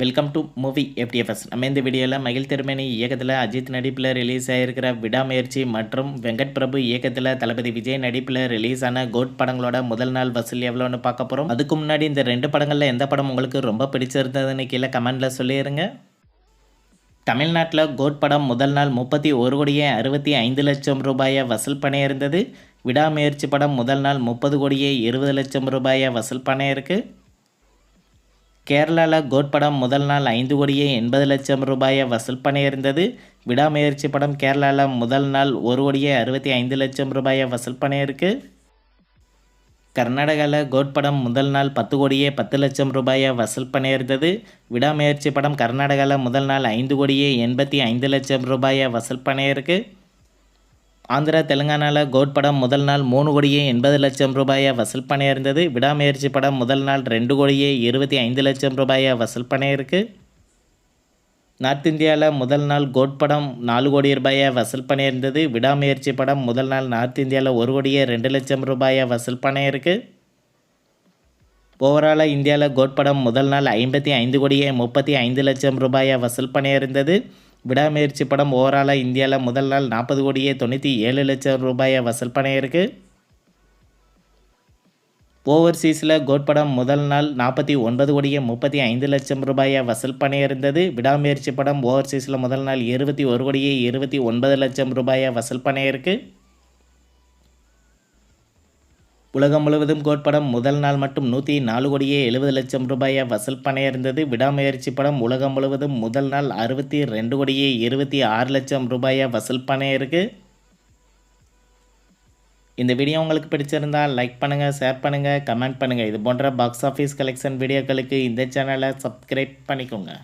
Welcome to movie FDFS. நம்ம இந்த வீடியோவில் மகிழ் திருமேனி இயக்கத்தில் அஜித் நடிப்பில் ரிலீஸ் ஆகிருக்கிற விடாமுயற்சி மற்றும் வெங்கட் பிரபு இயக்கத்தில் தளபதி விஜய் நடிப்பில் ரிலீஸ் ஆன கோட் படங்களோட முதல் நாள் வசூல் எவ்வளோன்னு பார்க்க போகிறோம். அதுக்கு முன்னாடி இந்த ரெண்டு படங்களில் எந்த படம் உங்களுக்கு ரொம்ப பிடிச்சிருந்ததுன்னு கீழே கமெண்டில் சொல்லிடுங்க. தமிழ்நாட்டில் கோட் படம் முதல் நாள் 31,65 லட்சம் ரூபாயை வசூல் பண்ணியிருந்தது. விடாமுயற்சி படம் முதல் நாள் 30,20 லட்சம் ரூபாயை வசூல் பண்ணியிருக்கு. கேரளாவில் கோட் படம் முதல் நாள் 5,80 லட்சம் ரூபாயை வசூல் பண்ணியிருந்தது. விடாமுயற்சி படம் கேரளாவில் முதல் நாள் 1,65 லட்சம் ரூபாயை வசூல் பண்ணியிருக்கு. கர்நாடகாவில் கோட் படம் முதல் நாள் 10,10 லட்சம் ரூபாயை வசூல் பண்ணியிருந்தது. விடாமுயற்சி படம் கர்நாடகாவில் முதல் நாள் 5,85 லட்சம் ரூபாயை வசூல் பண்ணியிருக்கு. ஆந்திரா தெலுங்கானாவில் கோட் படம் முதல் நாள் 3,80 லட்சம் ரூபாயை வசூல் பண்ணியிருந்தது. விடாமுயற்சி படம் முதல் நாள் 2,25 லட்சம் ரூபாயை வசூல் பண்ணியிருக்கு. நார்த் இந்தியாவில் முதல் நாள் கோட் படம் 4 கோடி ரூபாயை வசூல் பண்ணியிருந்தது. விடாமுயற்சி படம் முதல் நாள் நார்த் இந்தியாவில் 1,02 லட்சம் ரூபாயை வசூல் பண்ணியிருக்கு. ஓவராலாக இந்தியாவில் கோட் படம் முதல் நாள் 55,35 லட்சம் ரூபாயை வசூல் பண்ணியிருந்தது. விடாமுயற்சி படம் ஓவராலாக இந்தியாவில் முதல் நாள் 40,97 லட்சம் ரூபாயை வசூல் பண்ணியிருக்கு. ஓவர்சீஸில் கோட் படம் முதல் நாள் 49,35 லட்சம் ரூபாயை வசூல் பண்ணியிருந்தது. விடாமுயற்சி படம் ஓவர்சீஸில் முதல் நாள் 21,29 லட்சம் ரூபாயை வசூல் பண்ணியிருக்கு. உலகம் முழுவதும் கோட் படம் முதல் நாள் மட்டும் 104,70 லட்சம் ரூபாயை வசூல் பண்ணியிருந்தது. விடாமுயற்சி படம் உலகம் முழுவதும் முதல் நாள் 62,26 லட்சம் ரூபாயை வசூல் பண்ணியிருக்கு. இந்த வீடியோ உங்களுக்கு பிடிச்சிருந்தால் லைக் பண்ணுங்கள், ஷேர் பண்ணுங்கள், கமெண்ட் பண்ணுங்கள். இது போன்ற பாக்ஸ் ஆஃபீஸ் கலெக்ஷன் வீடியோக்களுக்கு இந்த சேனலை சப்ஸ்கிரைப் பண்ணிக்கோங்க.